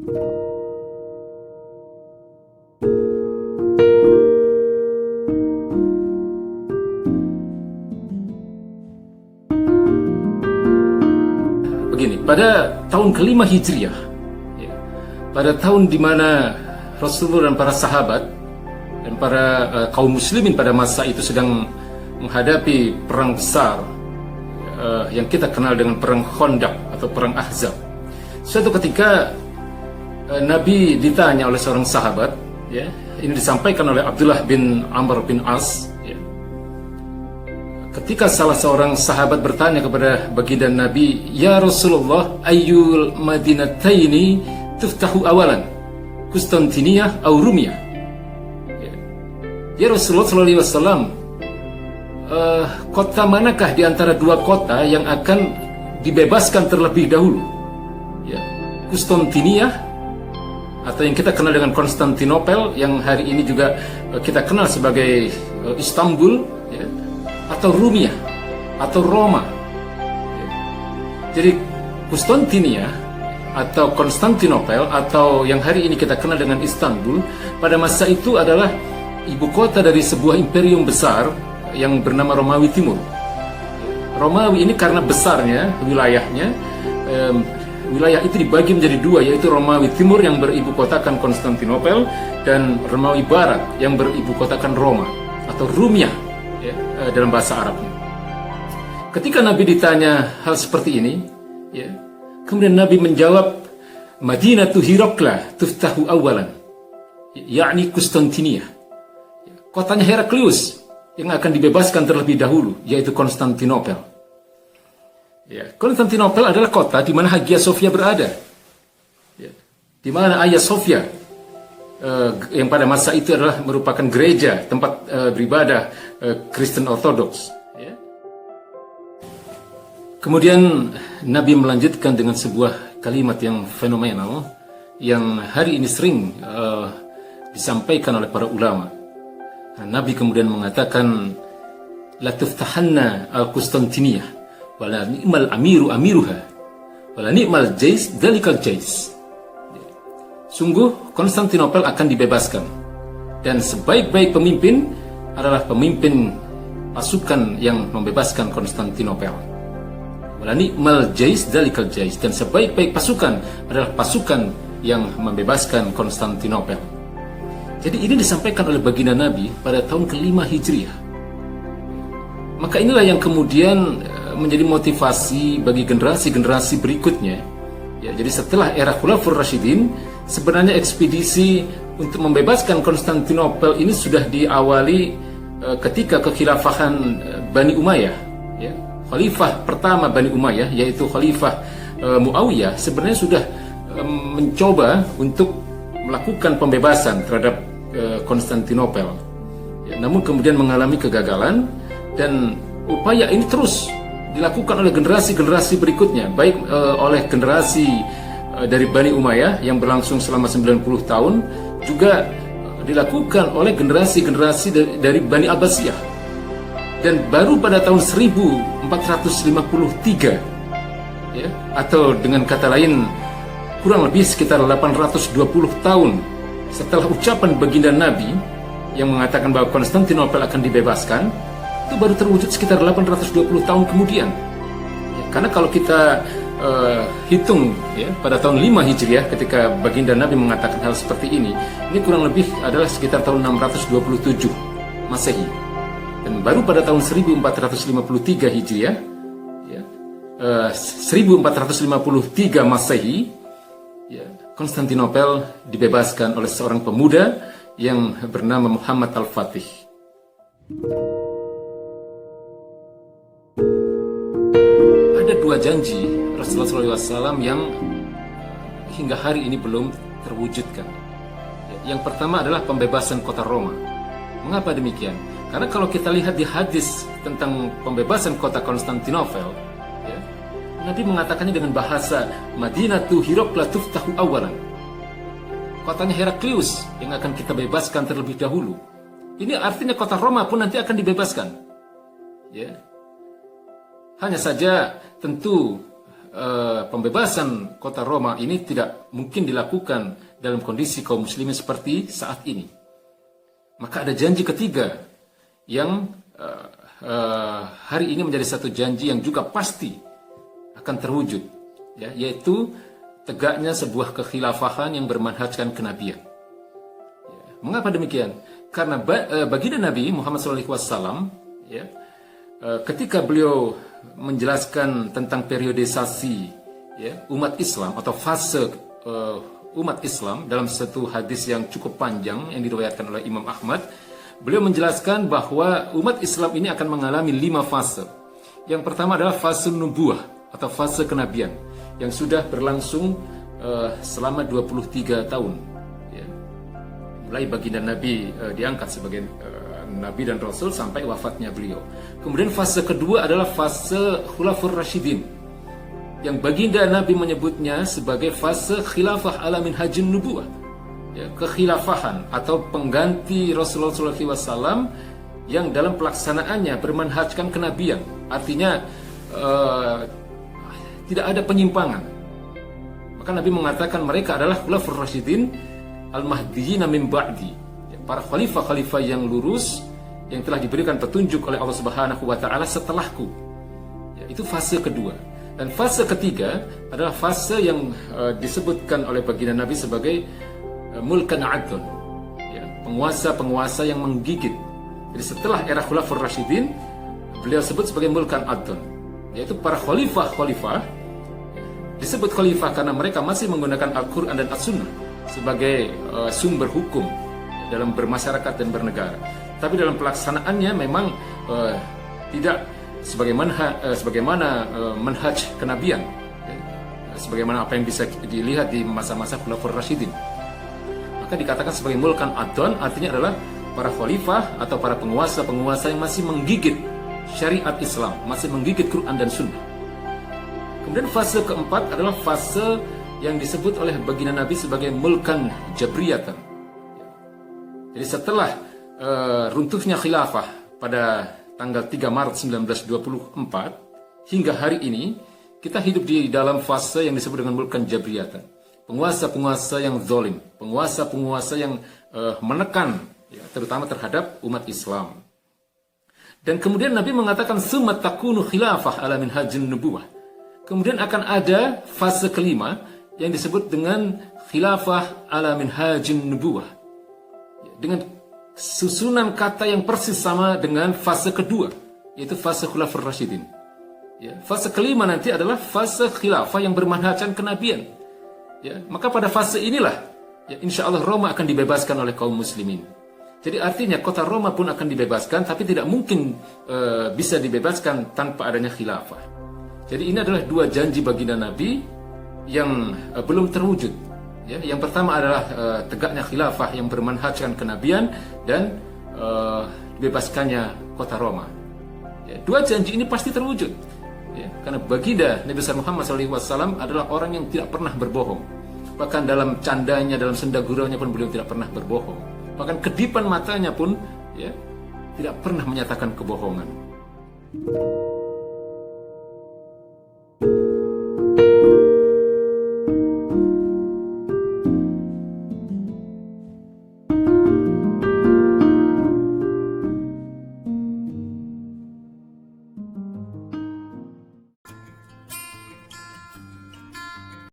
Begini, pada tahun kelima Hijriah, ya, pada tahun di mana Rasulullah dan para sahabat dan para kaum muslimin pada masa itu sedang menghadapi perang besar yang kita kenal dengan perang Khandaq atau perang Ahzab. Suatu ketika Nabi ditanya oleh seorang sahabat, ya, ini disampaikan oleh Abdullah bin Amr bin As, ya. Ketika salah seorang sahabat bertanya kepada baginda Nabi, "Ya Rasulullah, ayyul madinataini tuftahu awalan, Konstantiniyah atau Rumiyah?" Ya Rasulullah sallallahu alaihi wasallam, kota manakah di antara dua kota yang akan dibebaskan terlebih dahulu? Ya, Konstantiniyah atau yang kita kenal dengan Konstantinopel, yang hari ini juga kita kenal sebagai Istanbul, ya, atau Rumiyah atau Roma. Ya. Jadi Konstantiniyah atau Konstantinopel atau yang hari ini kita kenal dengan Istanbul pada masa itu adalah ibu kota dari sebuah imperium besar yang bernama Romawi Timur. Romawi ini karena besarnya wilayahnya, wilayah itu dibagi menjadi dua, yaitu Romawi Timur yang beribu kotakan Konstantinopel dan Romawi Barat yang beribu kotakan Roma atau Rumiyah, ya, dalam bahasa Arabnya. Ketika Nabi ditanya hal seperti ini, ya, kemudian Nabi menjawab, "Madinatu Hiraqla tuftahu awalan," yakni Konstantiniyah. Kotanya Heraklius yang akan dibebaskan terlebih dahulu, yaitu Konstantinopel. Ya, Konstantinopel adalah kota di mana Hagia Sophia berada, ya, di mana Hagia Sophia yang pada masa itu adalah merupakan gereja tempat beribadah Kristen Ortodoks. Ya. Kemudian Nabi melanjutkan dengan sebuah kalimat yang fenomenal yang hari ini sering disampaikan oleh para ulama. Nabi kemudian mengatakan, "La tuftahanna al-Konstantiniyah wala ni'mal amiru amiruha wala ni'mal jais dalikal jais." Sungguh Konstantinopel akan dibebaskan dan sebaik-baik pemimpin adalah pemimpin pasukan yang membebaskan Konstantinopel. Wala ni'mal jais dalikal jais, dan sebaik-baik pasukan adalah pasukan yang membebaskan Konstantinopel. Jadi ini disampaikan oleh baginda Nabi pada tahun kelima Hijriah. Maka inilah yang kemudian menjadi motivasi bagi generasi-generasi berikutnya. Ya, jadi setelah era Khulafaur Rasyidin, sebenarnya ekspedisi untuk membebaskan Konstantinopel ini sudah diawali ketika kekhilafahan Bani Umayyah. Ya, Khalifah pertama Bani Umayyah, yaitu Khalifah Muawiyah, sebenarnya sudah mencoba untuk melakukan pembebasan terhadap Konstantinopel, ya, namun kemudian mengalami kegagalan, dan upaya ini terus dilakukan oleh generasi-generasi berikutnya, baik oleh generasi dari Bani Umayyah yang berlangsung selama 90 tahun, juga dilakukan oleh generasi-generasi dari Bani Abbasiyah. Dan baru pada tahun 1453, ya, atau dengan kata lain kurang lebih sekitar 820 tahun setelah ucapan baginda Nabi yang mengatakan bahwa Konstantinopel akan dibebaskan, itu baru terwujud sekitar 820 tahun kemudian. Ya, karena kalau kita hitung, ya, pada tahun 5 Hijriah ketika baginda Nabi mengatakan hal seperti ini kurang lebih adalah sekitar tahun 627 Masehi. Dan baru pada tahun 1453 Hijriah, ya, 1453 Masehi, ya, Konstantinopel dibebaskan oleh seorang pemuda yang bernama Muhammad Al-Fatih. Ada dua janji Rasulullah SAW yang hingga hari ini belum terwujudkan. Yang pertama adalah pembebasan kota Roma. Mengapa demikian? Karena kalau kita lihat di hadis tentang pembebasan kota Konstantinopel, ya, Nabi mengatakannya dengan bahasa Madinatu Hiraqla tuftahu awalan. Kotanya Heraklius yang akan kita bebaskan terlebih dahulu. Ini artinya kota Roma pun nanti akan dibebaskan. Ya. Hanya saja tentu pembebasan kota Roma ini tidak mungkin dilakukan dalam kondisi kaum muslimin seperti saat ini. Maka ada janji ketiga yang hari ini menjadi satu janji yang juga pasti akan terwujud, ya, yaitu tegaknya sebuah kekhilafahan yang bermanhajkan kenabian. Ya, mengapa demikian? Karena baginda Nabi Muhammad SAW, ya, ketika beliau menjelaskan tentang periodisasi, ya, umat Islam atau fase umat Islam dalam satu hadis yang cukup panjang yang diriwayatkan oleh Imam Ahmad, beliau menjelaskan bahwa umat Islam ini akan mengalami 5 fase. Yang pertama adalah fase nubuah atau fase kenabian yang sudah berlangsung selama 23 tahun, ya. Mulai baginda Nabi diangkat sebagai Nabi dan Rasul sampai wafatnya beliau. Kemudian fase kedua adalah fase Khulafur Rasyidin, yang baginda Nabi menyebutnya sebagai fase khilafah ala minhajin nubuwah, ya, kekhilafahan atau pengganti Rasulullah SAW yang dalam pelaksanaannya bermanhajkan kenabian. Artinya tidak ada penyimpangan. Maka Nabi mengatakan mereka adalah Khulafur Rasyidin al-Mahdiyyin min ba'di, para khalifah-khalifah yang lurus yang telah diberikan petunjuk oleh Allah Subhanahu wa taala setelahku. Ya, itu fase kedua. Dan fase ketiga adalah fase yang disebutkan oleh baginda Nabi sebagai mulkan adun, ya, penguasa-penguasa yang menggigit. Jadi setelah era Khulafur Rasyidin, beliau sebut sebagai mulkan adun, yaitu para khalifah-khalifah. Disebut khalifah karena mereka masih menggunakan Al-Quran dan As-Sunnah sebagai sumber hukum dalam bermasyarakat dan bernegara. Tapi dalam pelaksanaannya memang tidak sebagaimana manhaj kenabian, sebagaimana apa yang bisa dilihat di masa-masa Khulafur Rasyidin. Maka dikatakan sebagai mulkan adon, artinya adalah para khalifah atau para penguasa-penguasa yang masih menggigit syariat Islam, masih menggigit Quran dan Sunnah. Kemudian fase keempat adalah fase yang disebut oleh baginda Nabi sebagai mulkan jabriyatan. Jadi setelah runtuhnya khilafah pada tanggal 3 Maret 1924 hingga hari ini, kita hidup di dalam fase yang disebut dengan mulkan jabriyatan. Penguasa-penguasa yang zalim, penguasa-penguasa yang menekan, ya, terutama terhadap umat Islam. Dan kemudian Nabi mengatakan summa takunu khilafah ala minhajin nubuwah. Kemudian akan ada fase kelima yang disebut dengan khilafah ala minhajin nubuwah, dengan susunan kata yang persis sama dengan fase kedua, yaitu fase Khulafur Rasyidin. Ya, fase kelima nanti adalah fase khilafah yang bermanhajkan kenabian. Ya, maka pada fase inilah, ya, insya Allah Roma akan dibebaskan oleh kaum muslimin. Jadi artinya kota Roma pun akan dibebaskan, tapi tidak mungkin bisa dibebaskan tanpa adanya khilafah. Jadi ini adalah 2 janji baginda Nabi yang belum terwujud. Ya, yang pertama adalah tegaknya khilafah yang bermanhajkan kenabian dan dibebaskannya kota Roma. Ya, 2 janji ini pasti terwujud. Ya, karena baginda Nabi Muhammad SAW adalah orang yang tidak pernah berbohong. Bahkan dalam candanya, dalam senda guraunya pun beliau tidak pernah berbohong. Bahkan kedipan matanya pun, ya, tidak pernah menyatakan kebohongan.